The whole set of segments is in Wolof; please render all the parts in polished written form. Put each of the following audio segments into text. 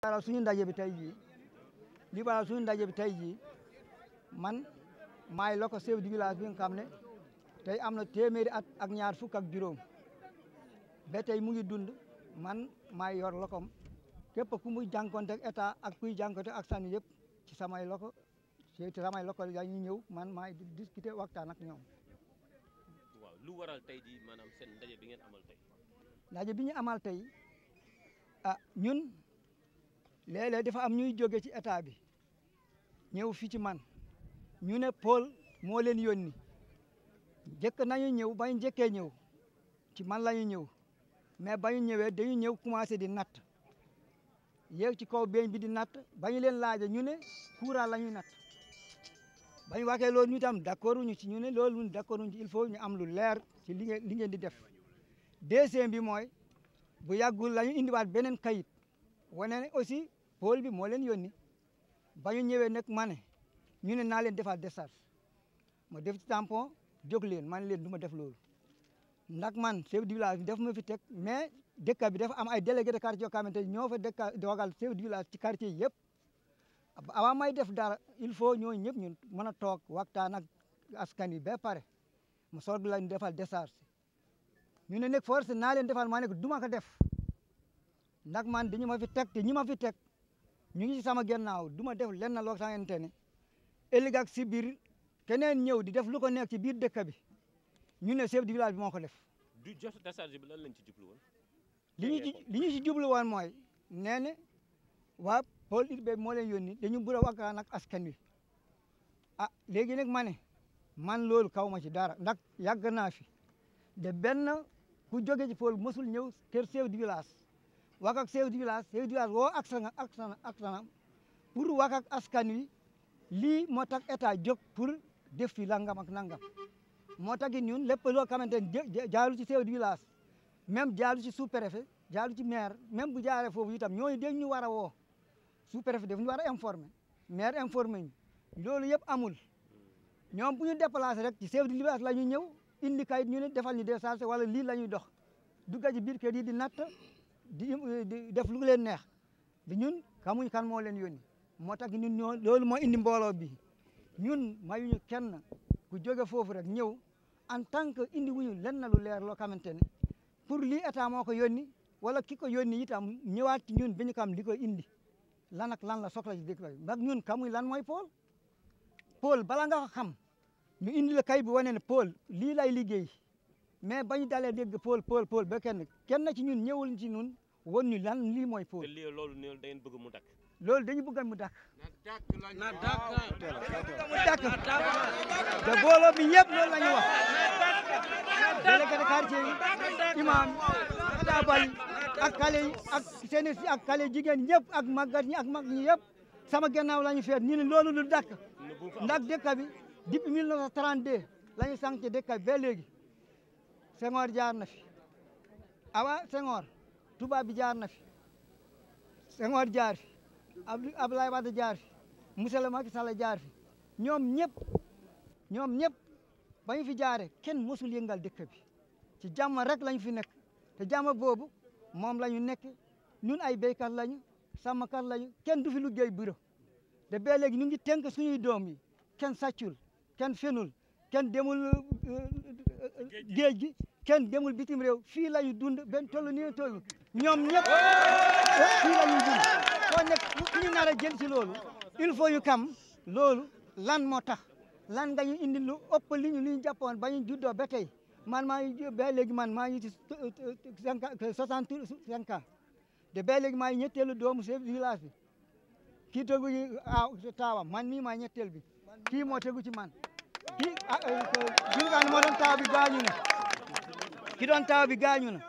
waral suñu ndaje bi tey jii li waral suñu ndaje bi tey jii man maay loko chef du village bi nga xam ne tey am na téeméeri at ak ñaar fukk ak juróom ba tey mu ngi dund man maay yor lokom képp ku muy jànkonte ak état ak kuy jànkonte ak sànni yëpp ci samay loko la ñu ñëw man maay discuter waxtaan ak ñoom. waaw lu waral tey jii maanaam seen ndaje bi ngeen amal tey. ndaje bi ñu amal tey ñun léeg-léeg dafa am ñuy jóge ci état bi ñëw fii ci man ñu ne Paul moo leen yónni njëkk nañu ñëw ba ñu njëkkee ñëw ci man la ñu ñëw mais ba ñu ñëwee dañu ñëw commencé di natt yéeg ci kaw beñ bi di natt ba ñu leen laaje ñu ne courant la ñuy natt ba ñu waxee loolu ñu tam d'accord ñu ci ñu ne loolu ñun d'accord ñu ci il faut ñu am lu leer ci li ngeen di def. deuxième bi mooy bu yàggul la ñu indiwaat beneen kayit wane ne aussi Paul bi moo leen yónni ba ñu ñëwee nag ma ne ñu ne naa leen defal décharge ma def ci tampon jóg leen man leen du ma def loolu ndax man chef du village bi def ma fi teg mais dëkk bi dafa am ay délégué de quartier yoo xamante ni ñoo fa dogal chef du village ci quartier yëpp avant may def dara il faut ñooñu ñëpp ñun mën a toog waxtaan ak askan wi ba pare mu soog la ñu defal décharge ñu ne nag force naa leen defal maa ne ko du ma ko def ndax man dañu ma fi teg te ñi ma fi teg ñu ngi ci sama gannaaw du ma def lenn loo xamante ne ëllëg ak si biir keneen ñëw di def lu ko nekk ci biir dëkk bi ñu ne chef du village bi moo ko def. du jot décharge bi lan lañ ci jublu woon. li ñu ci jublu woon mooy nee na waa pôle urbain moo leen yónni dañu bëgg a waxtaan ak askan wi léegi nag ma ne man loolu kaw ma ci dara ndax yàgg naa fi de benn ku jóge ci pôle mosul ñëw kër chef du village wax ak chef du village woo ak sana pour wax ak askan wi lii moo tax état jóg pour def fi langam ak nangam moo tax it ñun lépp loo xamante ne jaaru ci chef du village même jaaru ci sous-préfet jaaru ci maire même bu jaaree foofu itam ñooñu dañ ñu war a woo sous-préfet daf ñu war a informer maire informer ñu loolu yëpp amul ñoom bu ñu déplacé rek ci chef du village la ñu ñëw indi kayit ñu ne defal ñu décharge wala lii la ñuy dox dugga ci biir kër yi di natt di def lu leen neex di ñun xamuñ kan moo leen yónni moo tax ñun loolu moo indi mbooloo bi ñun mayuñu kenn ku jóge foofu rek ñëw en tant que indi wuñu lenn lu leer loo xamante ne pour lii état moo ko yónni wala ki ko yónni itam ñëwaat ci ñun bi ñu xam li ko indi lan ak lan la soxla ci dëkk bi ndax ñun xamuñ lan mooy Paul bala nga ko xam ñu indi la kay bi wane ne Paul lii lay liggéey mais bañu dalee dégg Paul ba kenn ci ñun ñëwul ci ñun won ñu lan lii mooy Paul. te lii loolu da ngeen bëgg mu dakk. loolu dañu bëgg mu dakk. na dakk te booloo bi ñëpp loolu la ñu wax délégué de quartier yi imam tabal ak xale yi ak seen ak xale jigéen ñëpp ak màggat ñi ak mag ñi yëpp sama gannaaw la ñu feet ñu ne loolu lu dakk ndax dëkk bi depuis 1932 la ñu sànq dëkk bi ba léegi Senghor jaar na fi awa Senghor tubaab bi jaar na fi Senghor jaar fi Abdoulaye Wade jaar fi Monsieur le Macky Sall jaar fi ñoom ñëpp ba ñu fi jaare kenn mosul yëngal dëkk bi ci jàmm rek lañu fi nekk te jàmm boobu moom la ñu nekk ñun ay béykat lañu sàmmkat lañu kenn du fi liggéey bureau te ba léegi ñu ngi tënk suñuy doom yi kenn sàccul kenn fenul kenn demul géej gi kenn demul bitim réew fii la ñu dund benn toll nii toll ñoom ñëpp fii la ñuy dund kon nag ku ñu nar a jël ci loolu il faut ñu xam loolu lan moo tax lan nga ñu indi lu ëpp li ñu jàppoon ba ñu juddoo ba tey man maa ngi ba léegi man maa ngi ci 65 ans de ba léegi maa ngi ñetteelu doomu chef du village bi kii tegu ci taawam man mii maa ñetteel bi kii moo tegu ci man kii Gilgaan moo doon taaw bi gaañu na ki doon taaw bi gaañu na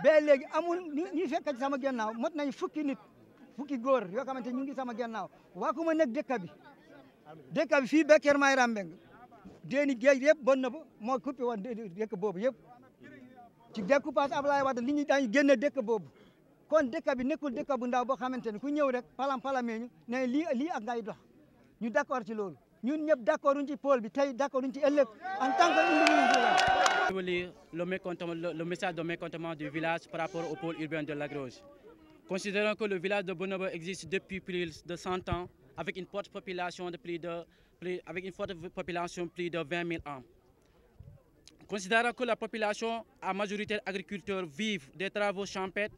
ba léegi amul ñi fekk ci sama gannaaw mot nañu fukki góor yoo xamante ñu ngi sama gannaaw waa ku ma nekk dëkk bi fii ba Kër Mayra Mbeng déeni géej yëpp bon na ba moo coupé woon dëkk boobu yëpp ci découpage Abdoulaye Wade li ñu daañu génne dëkk boobu kon dëkk bi nekkul dëkk bu ndaw boo xamante ne ku ñëw rek palamee ñu ne lii ak ngay dox ñu d'accord ci loolu ñun ñëpp d'accord uñ ci pôle bi tey d'accord uñ ci ëllëg en tant que Je veux lire le message de mécontentement du village par rapport au pôle urbain de Lac Rose. considérant que le village de Bonobo existe depuis plus de 100 ans, avec une forte population de plus de 20 000 ans. Considérant que la population à majorité agriculteurs vive des travaux champêtres,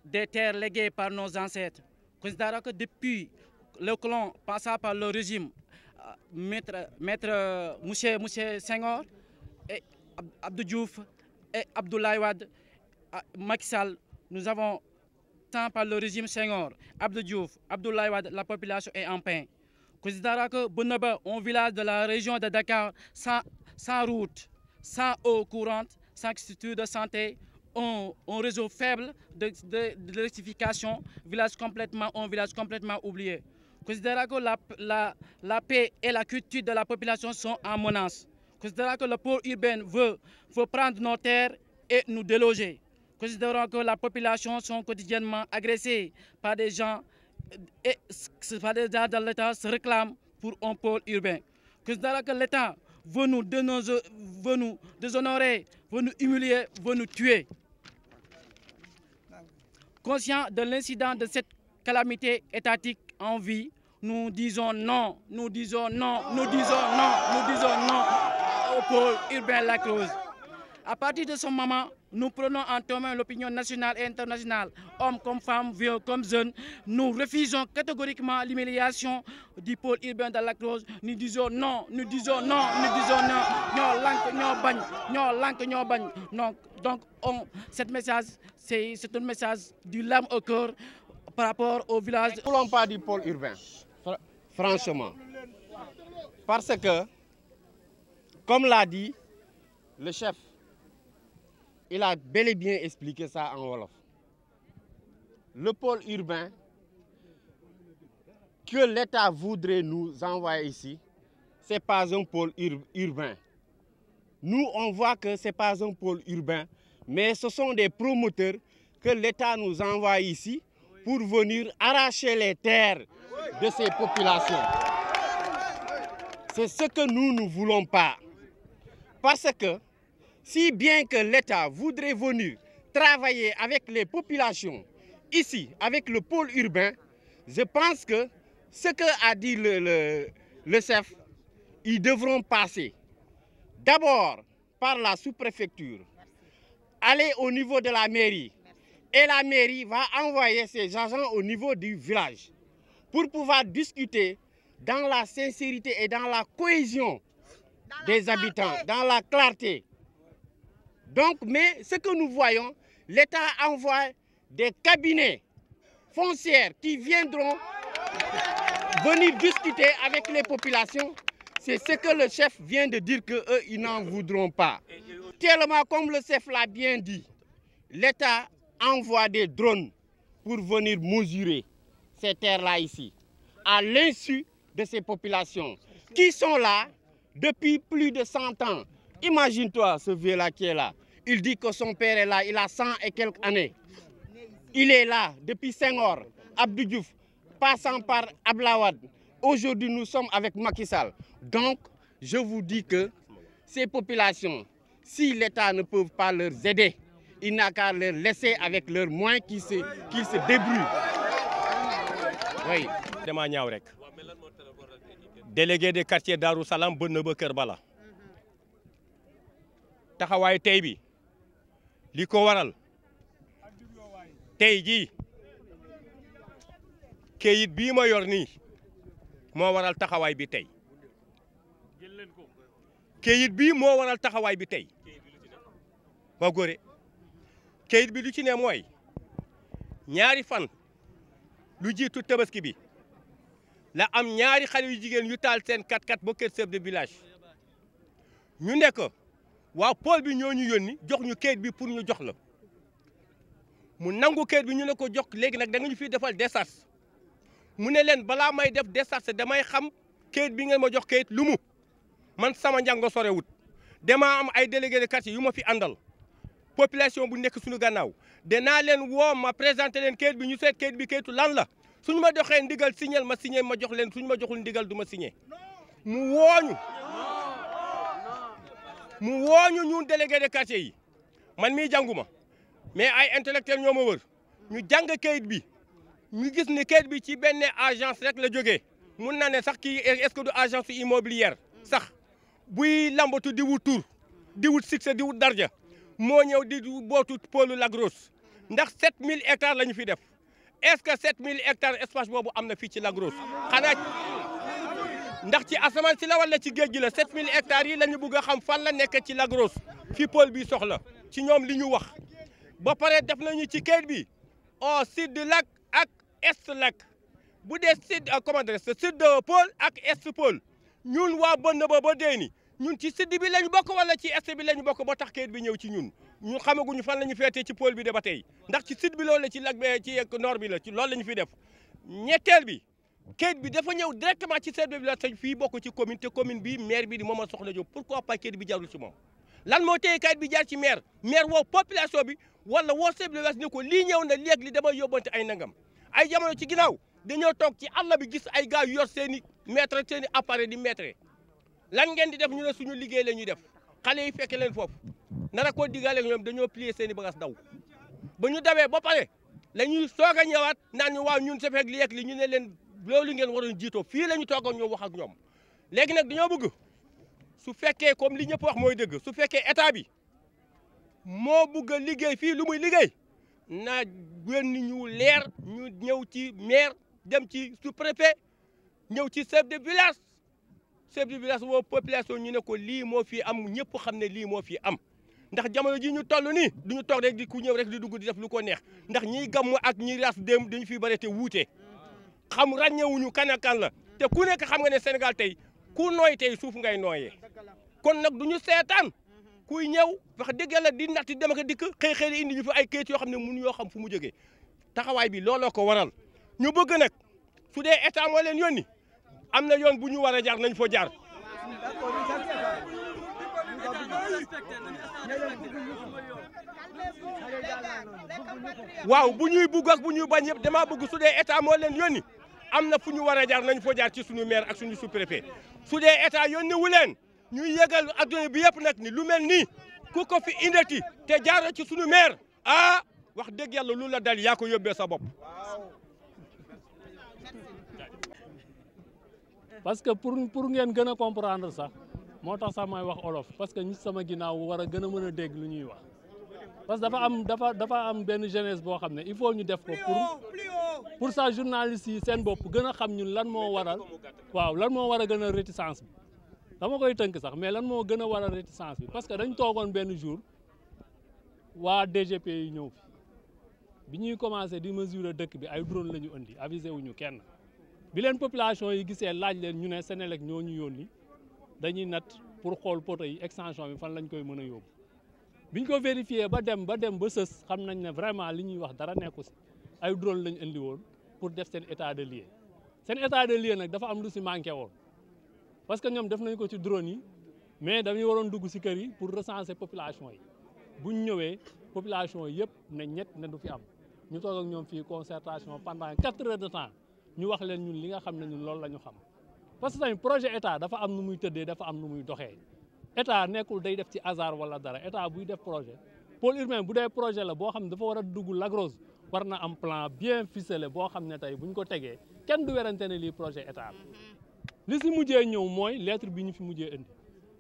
des terres léguées par nos ancêtres, considérant que depuis le colon passant par le régime maître Mouché Senghor et Abdou Diouf et Abdoulaye Wade, Macky Sall, nous avons tant par le régime Senghor, Abdou Diouf, Abdoulaye Wade, la population est en paix. Considérant que Bonobo, un village de la région de Dakar, sans route, sans eau courante, sans structure de santé, un réseau faible d'électrification, un village complètement oublié. Considérant que la paix et la culture de la population sont en menace. Considérant que le pôle urbain veut prendre nos terres et nous déloger. Considérant que la population sont quotidiennement agressées par des gens et de l'État se réclament pour un pôle urbain. Considérant que l'État veut nous déshonorer, veut nous humilier, veut nous tuer. Conscient de l'incident de cette calamité étatique en vie, nous disons non, nous disons non, nous disons non, nous disons non au pôle urbain Lac Rose. À partir de ce moment, nous prenons en témoin l'opinion nationale et internationale, hommes comme femmes, vieux comme jeunes. Nous refusons catégoriquement l'humiliation du pôle urbain de Lac Rose. Nous disons non, nous disons non, nous disons non. Donc, cette message, c'est un message du larme au cœur par rapport au village. Nous ne voulons pas du pôle urbain, franchement. Parce que, comme l'a dit le chef, il a bel et bien expliqué ça en Wolof. Le pôle urbain que l'État voudrait nous envoyer ici, ce n'est pas un pôle urbain. Nous, on voit que ce n'est pas un pôle urbain, mais ce sont des promoteurs que l'État nous envoie ici pour venir arracher les terres de ces populations. C'est ce que nous ne voulons pas. Parce que si bien que l'État voudrait venir travailler avec les populations ici, avec le pôle urbain, je pense que ce qu'a dit le chef, ils devront passer d'abord par la sous-préfecture, aller au niveau de la mairie, et la mairie va envoyer ses agents au niveau du village pour pouvoir discuter dans la sincérité et dans la cohésion des habitants, dans la clarté. Donc, mais ce que nous voyons, l'État envoie des cabinets foncières qui viendront venir discuter avec les populations. C'est ce que le chef vient de dire qu'eux, ils n'en voudront pas. Tellement comme le chef l'a bien dit, l'État envoie des drones pour venir mesurer ces terres-là ici, à l'insu de ces populations qui sont là depuis plus de 100 ans. Imagine-toi ce vieux-là qui est là. Il dit que son père est là, il a 100 et quelques années. Il est là depuis Senghor, Abdou Diouf, passant par Abdoulaye Wade. Aujourd'hui, nous sommes avec Macky Sall. Donc, je vous dis que ces populations, si l'État ne peut pas leur aider, il n'a qu'à les laisser avec leurs moyens qu'ils se débrouillent. Oui. Dama ñaaw rek. Délégué de quartier Darou Salam Bonobo Kër Bala. Taxawaay tey bi li ko waral tey jii kayit bii ma yor nii moo waral taxawaay bi tey. Kayit bii moo waral taxawaay bi tey. Waa góore kayit bi lu ci ne mooy ñaari fan lu jiitu tabaski bi la am ñaari xale yu jigéen yu taal seen 4x4 ba kër chef de village ñu ne ko waa pôle bi ñoo ñu yónni jox ñu kayit bi pour ñu jox la mu nangu kayit bi ñu ne ko jox léegi nag da nga ñu fiy defal décharge mu ne leen balaa may def décharge damay xam kayit bi ngeen ma jox kayit lu mu man sama njàngo sorewut dama am ay délégué de quartier yu ma fi àndal population bu nekk suñu gannaaw danaa leen woo ma présenté leen kayit bi ñu seet kayit bi kayitu lan la suñu ma doxee ndigal signal ma signé ma jox leen suñu ma joxul ndigal du ma signé mu wooñu ñun délégué de quartier yi man mii jànguma mais ay intellectuel ñoo ma wër ñu jàng kayit bi ñu gis ni kayit bi ci benn agence rek la jógee mun na ne sax kii est-ce que du agence immobilière sax buy lambatu di wut tur di wut succès di wut darja moo ñëw di bootu pôle Lac Rose ndax 7000 hectares la ñu fi def est-ce que 7000 hectares espace boobu am na fii ci Lac Rose xanaa ndax ci asamaan si la wala ci géej gi la 7000 hectares yi la ñu bëgg a xam fan la nekk ci Lac Rose fi pôle bi soxla ci ñoom li ñu wax ba pare def nañu ci kayit bi au sud du lac ak est lac bu dee sud comment dire sud pôle ak est pôle ñun waa bënn ba Déni ñun ci sud bi lañ bokk wala ci est bi lañ bokk ba tax kayit bi ñëw ci ñun ñu xamaguñu fan la ñu feetee ci pôle bi de ba tey ndax ci sud bi loolu la ci lac ci nord bi la ci loolu la ñu fi def ñetteel bi kayit bi dafa ñëw directement ci chef de village sañ fii bokk ci commune te commune bi maire bi di Momar Sokhna Diop pourquoi pas kayit bi jarul ci moom lan moo téye kayit bi jaar ci maire woo population bi wala woo chef de village ni ko lii ñëw na léegi li dama yóbbante ay nangam ay jamono ci ginnaaw dañoo toog ci àll bi gis ay gars yu yor seen i mètre seen i appareil di mètre lan ngeen di def ñu ne suñu liggéey la ñuy def xale yi fekk leen foofu nara ko diggaale ak ñoom dañoo plier seen i bagages daw ba ñu dawee ba pare la ñuy soog a ñëwaat naan ñu waaw ñun sa fekk li yegg li ñu ne leen loolu ngeen waroon jiitoo fii la ñu toog ak ñoom wax ak ñoom léegi nag dañoo bëgg su fekkee comme li ñëpp wax mooy dëgg su fekkee état bi moo bëgg a liggéey fii lu muy liggéey na yónni ñu leer ñu ñëw ci maire dem ci sous-préfet ñëw ci chef de village woo population ñu ne ko lii moo fi am ñëpp xam ne lii moo fi am ndax jamono ji ñu toll nii du ñu toog rek di ku ñëw rek di dugg di def lu ko neex ndax ñiy gàmmu ak ñiy ras dem dañu fi bare te wuute xam ràññewuñu kan ak kan la te ku nekk xam nga ne Sénégal tey ku nooy tey suuf ngay nooyee kon nag du ñu seetaan kuy ñëw wax dëgg yàlla di natt dem ak dikk xëy indi ñu fi ay kayit yoo xam ne mënu yoo xam fu mu jógee taxawaay bi looloo ko waral ñu bëgg nag su dee état moo leen yónni am na yoon bu ñu war a jaar nañ fa jaar. waaw bu ñuy bugg ak bu ñuy bañ yëpp damaa bëgg su dee état moo leen yónni am na fu ñu war a jaar nañ fa jaar ci suñu maire ak suñu sous-préfet su dee état yónni wu leen ñuy yëgal adduna bi yëpp nag ni lu mel nii ku ko fi indati te jaaroo ci suñu maire ah wax dëgg yàlla lu la dal yaa ko yóbbee sa bopp. parce que pour ngeen gën a comprendre sax moo tax sax may wax olof parce que ñi sama ginnaaw war a gën a mën a dégg lu ñuy wax parce que dafa am benn jeunesse boo xam ne il faut ñu def ko pour ça journalistes yi seen bopp gën a xam ñun lan moo waral waaw lan moo war a gën a réticence bi dama koy tënk sax mais lan moo gën a waral réticence bi parce que dañ toogoon benn jour waa DGP yi ñëw fi bi ñuy commencé di mesurer dëkk bi ay drone la ñu indi avisé wuñu kenn bi leen population yi gisee laaj leen ñu ne Senelec ñoo ñu yónni dañuy nat pour xool poto yi extension bi fan lañ koy mën a yóbbu biñ ko vérifié ba dem ba sës xam nañ ne vraiment li ñuy wax dara nekku si ay drone lañ indi woon pour def seen état de lieu seen état de lieu nag dafa am lu si manqué woon parce que ñoom def nañ ko ci drone yi mais dañuy waroon dugg si kër yi pour recenser population yi buñ ñëwee population yëpp ne ñett ne du fi am ñu toog ak ñoom fii concertation pendant 4 heures de temps ñu wax leen ñun li nga xam ne ñun loolu la ñu xam parce que tamit projet état dafa am nu muy tëddee dafa am nu muy doxee état nekkul day def ci hasard wala dara état buy def projet pôle urbain bu dee projet la boo xam ne dafa war a dugg Lac Rose war na am plan bien ficelé boo xam ne tey bu ñu ko tegee kenn du werante ne lii projet état la li si mujjee ñëw mooy lettre bi ñu fi mujjee indi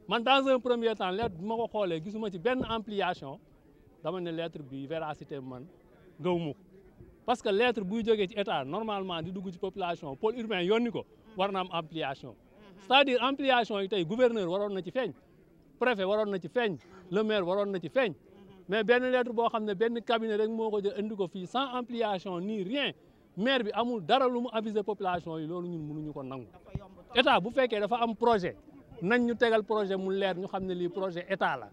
man dans un premier temps lettre bi ma ko xoolee gisuma ci benn ampliation dama ne lettre bi véracité man gëwuma ko parce que lettre buy jógee ci état normalement di dugg ci population pôle urbain yónni ko war na am ampliation c'est-à-dire ampliation yi tey gouverneur waroon na ci feeñ préfet waroon na ci feeñ le maire waroon na ci feeñ mais benn lettre boo xam ne benn cabinet rek moo ko jël indi ko fii sans ampliation ni rien maire bi amul dara lu mu aviser population yi loolu ñun mënuñu ko nangu état bu fekkee dafa am projet nañ ñu tegal projet mu leer ñu xam ne lii projet état la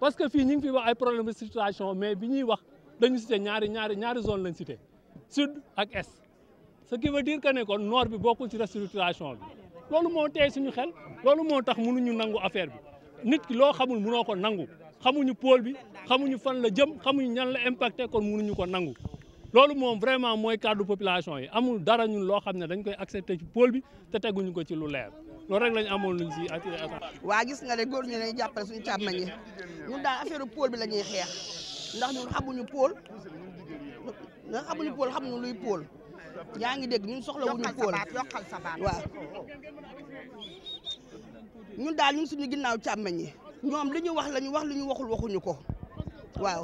parce que fii ñu ngi fi wax ay problème de situation mais bi ñuy wax dañu cité ñaari zone lañ cité sud ak est ce qui veut dire que ne kon nord bi bokkul ci restructuration bi loolu moo tey suñu xel loolu moo tax mënuñu nangu affaire bi nit ki loo xamul mënoo ko nangu xamuñu pôle bi xamuñu fan la jëm xamuñu ñan la impacté kon mënuñu ko nangu loolu moom vraiment mooy cadre population yi amul dara ñun loo xam ne dañ koy accepté ci pôle bi te teguñu ko ci lu leer loolu rek lañ amoon luñ si attiré attention. waa gis nga ne góor ñi lañuy jàppale suñu càmmañ yi ñun daal affaire pôle bi la ñuy xeex ndax ñun xamuñu pôle nga xamuñu pôle xamuñu luy pôle yaa ngi dégg ñun soxlawuñu pôle waaw ñun daal ñun suñu ginnaaw càmmeñ yi ñoom li ñu wax la ñu wax li ñu waxul waxuñu ko waaw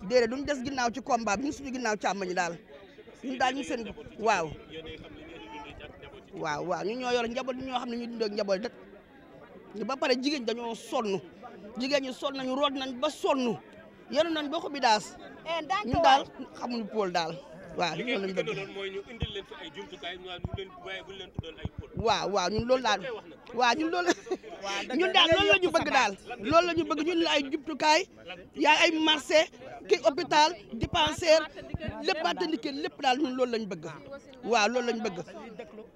déedéet duñ des ginnaaw ci combat bi ñun suñu ginnaaw càmmeñ yi daal ñun daal ñu seen waaw ñun ñoo yor njaboot ñoo xam ne ñu dund ak njaboot dat ba pare jigéen dañoo sonn jigéen ñi sonn nañu root nañ ba sonn yenu nañ ba xobi daas ñun daal xamuñu pôle daal waaw li ngeen bëgg mooy ñu indil leen fi ay jumtukaay ñu leen waaye bu leen tuddal ay pôle. waaw ñun loolu daal waaw ñun loolu ñun daal loolu la ñu bëgg daal loolu la ñu bëgg ñun la ay jumtukaay yaa ay marché ki hôpital dispensaire lépp maternité lépp daal ñun loolu lañ bëgg waaw loolu lañ bëgg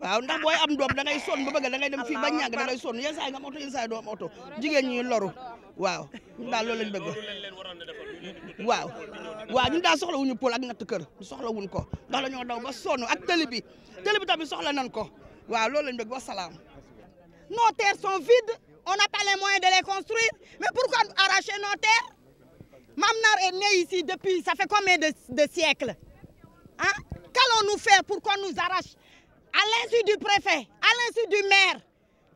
waaw ndax booy am doom da ngay sonn ba bëgg da ngay dem fii ba ñàgg da ngay sonn yenn saa yi nga am oto yenn saa yi doo am oto jigéen ñi loru waaw ñun daal loolu lañ bëgg waaw ñun daal soxla wuñu pôle ak natt kër soxla wuñ ko ndax la ñoo daw ba sonn ak télé bi tamit soxla nañ ko waaw loolu lañ bëgg wa salaam. Nos terres sont vides, on n'a pas les moyens de les construire, mais pourquoi arracher nos terres? Mamnar est né ici depuis, ça fait combien de siècles? Hein? Qu'allons-nous faire pour qu'on nous arrache? À l'insu du préfet, à l'insu du maire,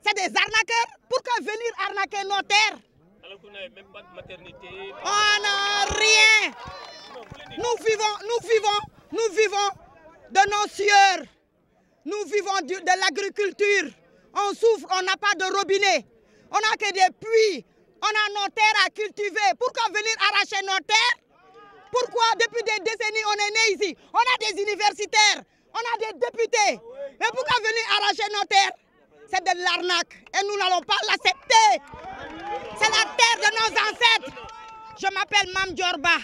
c'est des arnaqueurs. Pourquoi venir arnaquer nos terres? Alors qu'on n'avait même pas de maternité. On n'a rien. Nous vivons de nos sueurs. Nous vivons de l'agriculture. On souffre, on n'a pas de robinet. On n'a que des puits. On a nos terres à cultiver. Pourquoi venir arracher nos terres? Pourquoi depuis des décennies on est né ici? On a des universitaires, on a des députés. Mais pourquoi venir arracher nos terres? C'est de l'arnaque et nous n'allons pas l'accepter. C'est la terre de nos ancêtres. Je m'appelle Mame Diorba.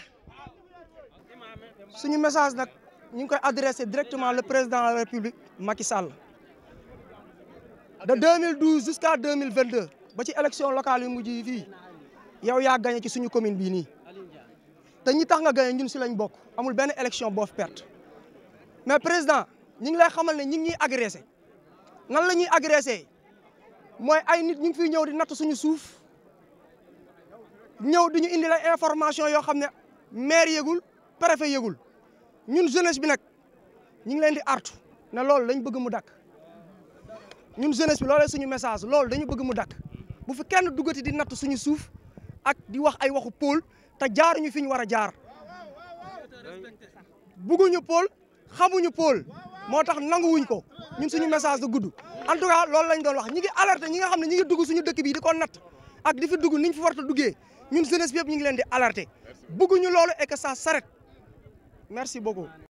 Suñu message nag ñu ngi koy adressé directement le président de la République Macky Sall. De 2012 jusqu'à 2022 ba ci élection locale yu mujj yi fii yow yaa gagné ci suñu commune bii nii te ñi tax nga gagné ñun si lañ bokk amul benn élection boo fi perte mais président ñi ngi lay xamal ne ñi ngi ñuy agressé nan la ñuy agressé mooy ay nit ñu ngi fiy ñëw di natt suñu suuf ñëw di ñu indi la information yoo xam ne maire yëgul préfet yëgul ñun jeunesse bi nag ñu ngi leen di artu ne loolu lañ bëgg mu dakk ñun jeunesse bi loolee suñu message loolu dañu bëgg mu dakk bu fi kenn duggati di natt suñu suuf ak di wax ay waxu pôle te jaaruñu fi ñu war a jaar bëgguñu pôle xamuñu pôle moo tax nanguwuñ ko ñun suñu message da gudd en tout cas loolu lañ doon wax ñi ngi alerté ñi nga xam ne ñi ngi dugg suñu dëkk bi di ko natt ak di fi dugg niñ fi warta duggee ñun jeunesse bi yëpp ñu ngi leen di alerté bëgguñu loolu et que ça s'arrête merci beaucoup